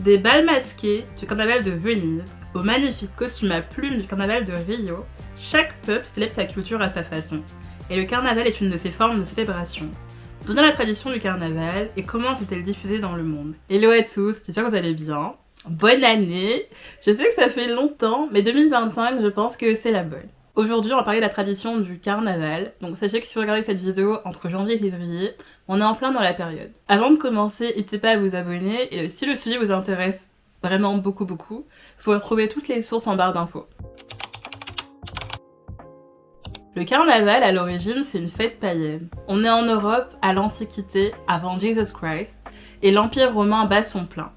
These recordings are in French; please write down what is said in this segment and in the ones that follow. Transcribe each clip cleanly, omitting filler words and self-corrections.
Des bals masqués du carnaval de Venise, aux magnifiques costumes à plumes du carnaval de Rio, chaque peuple célèbre sa culture à sa façon. Et le carnaval est une de ces formes de célébration. D'où vient la tradition du carnaval et comment s'est-elle diffusée dans le monde? Hello à tous, j'espère que vous allez bien. Bonne année! Je sais que ça fait longtemps, mais 2025, je pense que c'est la bonne. Aujourd'hui, on va parler de la tradition du carnaval. Donc sachez que si vous regardez cette vidéo entre janvier et février, on est en plein dans la période. Avant de commencer, n'hésitez pas à vous abonner et si le sujet vous intéresse vraiment beaucoup, vous pouvez retrouver toutes les sources en barre d'infos. Le carnaval, à l'origine, c'est une fête païenne. On est en Europe à l'Antiquité, avant Jesus Christ, et l'Empire romain bat son plein.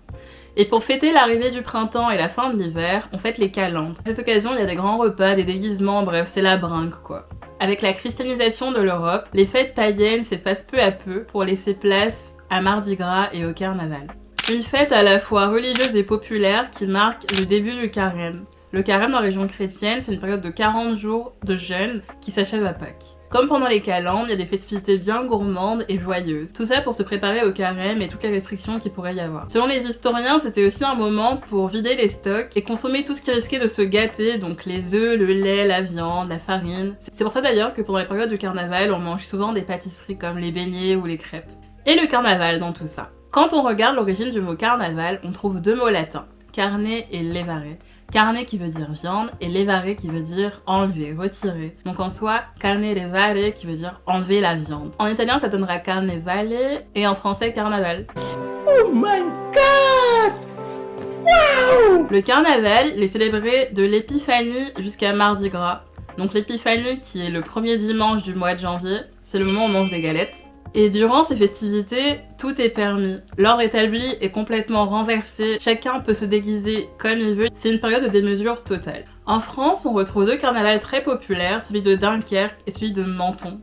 Et pour fêter l'arrivée du printemps et la fin de l'hiver, on fête les calendes. À cette occasion, il y a des grands repas, des déguisements, bref, c'est la bringue quoi. Avec la christianisation de l'Europe, les fêtes païennes s'effacent peu à peu pour laisser place à Mardi Gras et au carnaval. Une fête à la fois religieuse et populaire qui marque le début du carême. Le carême dans la région chrétienne, c'est une période de 40 jours de jeûne qui s'achève à Pâques. Comme pendant les calendes, il y a des festivités bien gourmandes et joyeuses. Tout ça pour se préparer au carême et toutes les restrictions qu'il pourrait y avoir. Selon les historiens, c'était aussi un moment pour vider les stocks et consommer tout ce qui risquait de se gâter, donc les œufs, le lait, la viande, la farine. C'est pour ça d'ailleurs que pendant les périodes du carnaval, on mange souvent des pâtisseries comme les beignets ou les crêpes. Et le carnaval dans tout ça. Quand on regarde l'origine du mot carnaval, on trouve deux mots latins, carne et levare. Carne qui veut dire viande et levare qui veut dire enlever, retirer. Donc en soi, carne levare qui veut dire enlever la viande. En italien, ça donnera carnevale et en français, carnaval. Oh my god! Wow! Le carnaval, il est célébré de l'épiphanie jusqu'à Mardi Gras. Donc l'épiphanie qui est le premier dimanche du mois de janvier, c'est le moment où on mange des galettes. Et durant ces festivités, tout est permis. L'ordre établi est complètement renversé, chacun peut se déguiser comme il veut. C'est une période de démesure totale. En France, on retrouve deux carnavals très populaires, celui de Dunkerque et celui de Menton.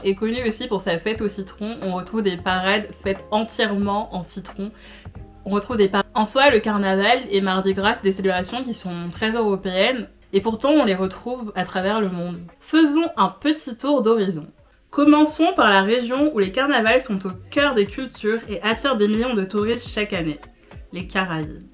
Est connu aussi pour sa fête au citron, on retrouve des parades faites entièrement en citron. On retrouve des parades. En soi, le carnaval et Mardi Gras, c'est des célébrations qui sont très européennes, et pourtant on les retrouve à travers le monde. Faisons un petit tour d'horizon. Commençons par la région où les carnavals sont au cœur des cultures et attirent des millions de touristes chaque année, les Caraïbes.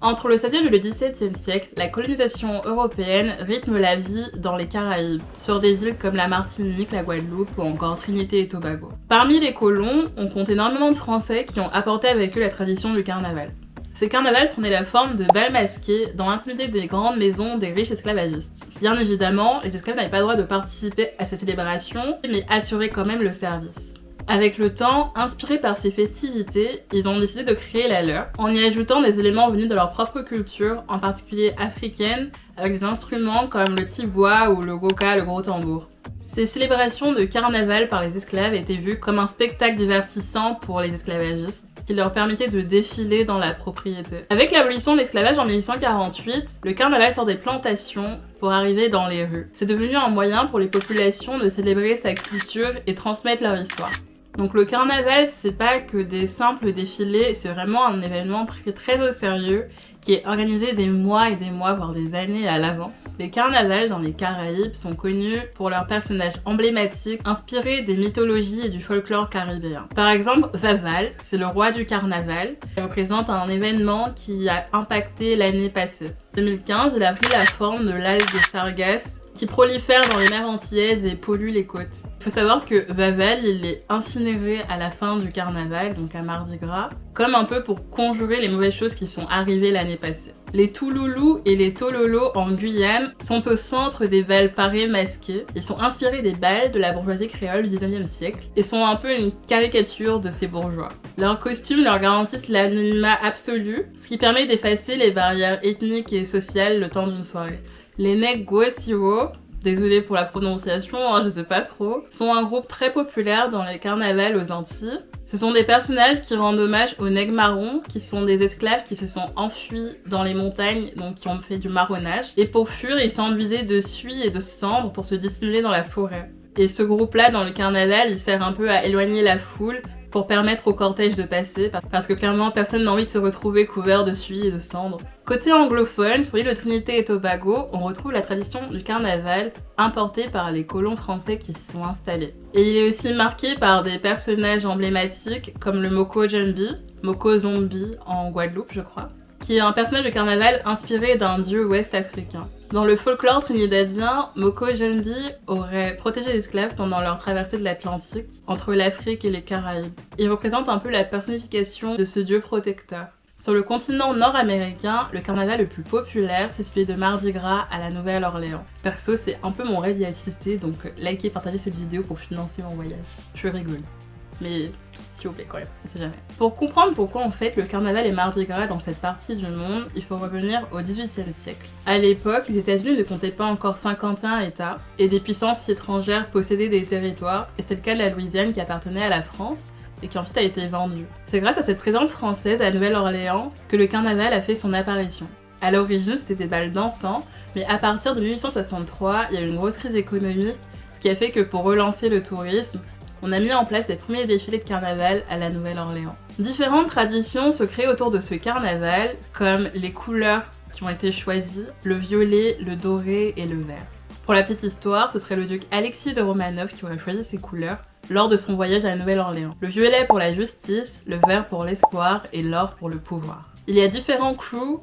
Entre le 16e et le 17e siècle, la colonisation européenne rythme la vie dans les Caraïbes, sur des îles comme la Martinique, la Guadeloupe ou encore Trinité et Tobago. Parmi les colons, on compte énormément de Français qui ont apporté avec eux la tradition du carnaval. Ces carnavals prenaient la forme de bals masqués dans l'intimité des grandes maisons des riches esclavagistes. Bien évidemment, les esclaves n'avaient pas le droit de participer à ces célébrations, mais assuraient quand même le service. Avec le temps, inspirés par ces festivités, ils ont décidé de créer la leur, en y ajoutant des éléments venus de leur propre culture, en particulier africaine, avec des instruments comme le tiboua ou le goka, le gros tambour. Ces célébrations de carnaval par les esclaves étaient vues comme un spectacle divertissant pour les esclavagistes, qui leur permettait de défiler dans la propriété. Avec l'abolition de l'esclavage en 1848, le carnaval sort des plantations pour arriver dans les rues. C'est devenu un moyen pour les populations de célébrer sa culture et transmettre leur histoire. Donc le carnaval, c'est pas que des simples défilés, c'est vraiment un événement pris très au sérieux qui est organisé des mois et des mois, voire des années à l'avance. Les carnavals dans les Caraïbes sont connus pour leurs personnages emblématiques inspirés des mythologies et du folklore caribéen. Par exemple, Vaval, c'est le roi du carnaval, qui représente un événement qui a impacté l'année passée. En 2015, il a pris la forme de l'algue de Sargasse, qui prolifère dans les mers antillaises et pollue les côtes. Il faut savoir que Vaval, il est incinéré à la fin du carnaval, donc à Mardi Gras, comme un peu pour conjurer les mauvaises choses qui sont arrivées l'année passée. Les Touloulous et les Tololos en Guyane sont au centre des bals parés masqués. Ils sont inspirés des bals de la bourgeoisie créole du 19e siècle et sont un peu une caricature de ces bourgeois. Leurs costumes leur garantissent l'anonymat absolu, ce qui permet d'effacer les barrières ethniques et sociales le temps d'une soirée. Les Negwesiro, désolée pour la prononciation, je sais pas trop, sont un groupe très populaire dans les carnavals aux Antilles. Ce sont des personnages qui rendent hommage aux nègres marrons, qui sont des esclaves qui se sont enfuis dans les montagnes, donc qui ont fait du marronnage. Et pour fuir, ils s'enduisaient de suie et de cendres pour se dissimuler dans la forêt. Et ce groupe-là, dans le carnaval, il sert un peu à éloigner la foule pour permettre au cortège de passer, parce que clairement personne n'a envie de se retrouver couvert de suie et de cendres. Côté anglophone, sur l'île de Trinité et Tobago, on retrouve la tradition du carnaval importée par les colons français qui s'y sont installés. Et il est aussi marqué par des personnages emblématiques comme le Moko Jambi, Moko Zombie en Guadeloupe je crois, qui est un personnage de carnaval inspiré d'un dieu ouest-africain. Dans le folklore trinidadien, Moko Jambi aurait protégé les esclaves pendant leur traversée de l'Atlantique entre l'Afrique et les Caraïbes. Il représente un peu la personnification de ce dieu protecteur. Sur le continent nord-américain, le carnaval le plus populaire, c'est celui de Mardi Gras à la Nouvelle-Orléans. Perso, c'est un peu mon rêve d'y assister, donc likez et partagez cette vidéo pour financer mon voyage. Je rigole. Mais s'il vous plaît quand même, on sait jamais. Pour comprendre pourquoi on fête le carnaval et Mardi Gras dans cette partie du monde, il faut revenir au XVIIIe siècle. À l'époque, les États-Unis ne comptaient pas encore 51 États, et des puissances étrangères possédaient des territoires, et c'est le cas de la Louisiane qui appartenait à la France, et qui ensuite a été vendue. C'est grâce à cette présence française à la Nouvelle-Orléans que le carnaval a fait son apparition. À l'origine, c'était des bals dansants, mais à partir de 1863, il y a eu une grosse crise économique, ce qui a fait que pour relancer le tourisme, on a mis en place les premiers défilés de carnaval à la Nouvelle-Orléans. Différentes traditions se créent autour de ce carnaval, comme les couleurs qui ont été choisies, le violet, le doré et le vert. Pour la petite histoire, ce serait le duc Alexis de Romanov qui aurait choisi ces couleurs lors de son voyage à la Nouvelle-Orléans. Le violet pour la justice, le vert pour l'espoir et l'or pour le pouvoir. Il y a différents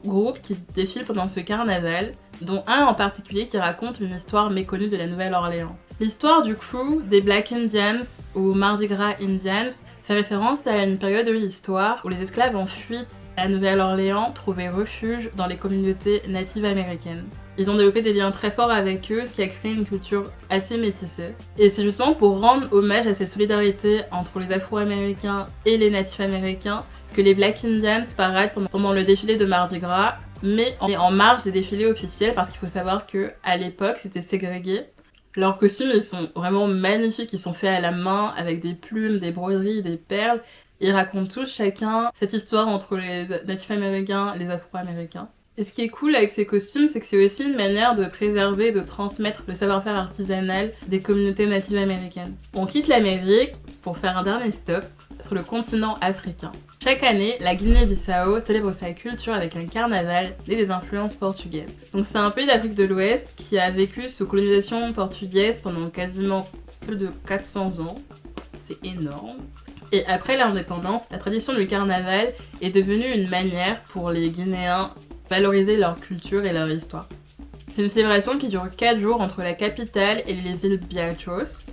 groupes qui défilent pendant ce carnaval, dont un en particulier qui raconte une histoire méconnue de la Nouvelle-Orléans. L'histoire du crew des Black Indians ou Mardi Gras Indians fait référence à une période de l'histoire où les esclaves en fuite à la Nouvelle-Orléans trouvaient refuge dans les communautés natives américaines. Ils ont développé des liens très forts avec eux, ce qui a créé une culture assez métissée. Et c'est justement pour rendre hommage à cette solidarité entre les Afro-Américains et les natifs américains que les Black Indians paradent pendant le défilé de Mardi Gras, mais en marge des défilés officiels, parce qu'il faut savoir qu'à l'époque c'était ségrégué. Leurs costumes, ils sont vraiment magnifiques, ils sont faits à la main avec des plumes, des broderies, des perles. Ils racontent tous chacun cette histoire entre les natifs américains et les afro-américains. Et ce qui est cool avec ces costumes, c'est que c'est aussi une manière de préserver, de transmettre le savoir-faire artisanal des communautés natives américaines. On quitte l'Amérique pour faire un dernier stop sur le continent africain. Chaque année, la Guinée-Bissau célèbre sa culture avec un carnaval et des influences portugaises. Donc c'est un pays d'Afrique de l'Ouest qui a vécu sous colonisation portugaise pendant quasiment plus de 400 ans. C'est énorme. Et après l'indépendance, la tradition du carnaval est devenue une manière pour les Guinéens valoriser leur culture et leur histoire. C'est une célébration qui dure 4 jours entre la capitale et les îles Biachos.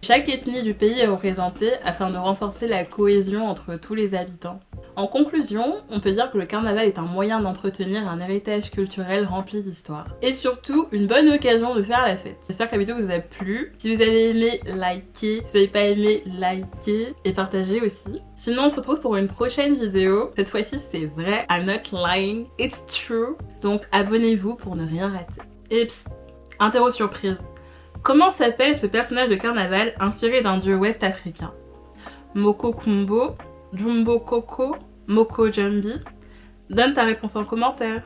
Chaque ethnie du pays est représentée afin de renforcer la cohésion entre tous les habitants. En conclusion, on peut dire que le carnaval est un moyen d'entretenir un héritage culturel rempli d'histoire. Et surtout, une bonne occasion de faire la fête. J'espère que la vidéo vous a plu. Si vous avez aimé, likez. Si vous n'avez pas aimé, likez. Et partagez aussi. Sinon, on se retrouve pour une prochaine vidéo. Cette fois-ci, c'est vrai. I'm not lying. It's true. Donc, abonnez-vous pour ne rien rater. Et psst, interro surprise. Comment s'appelle ce personnage de carnaval inspiré d'un dieu ouest-africain? Moko Kumbo, Jumbo Koko, Moko Jambi? Donne ta réponse en commentaire.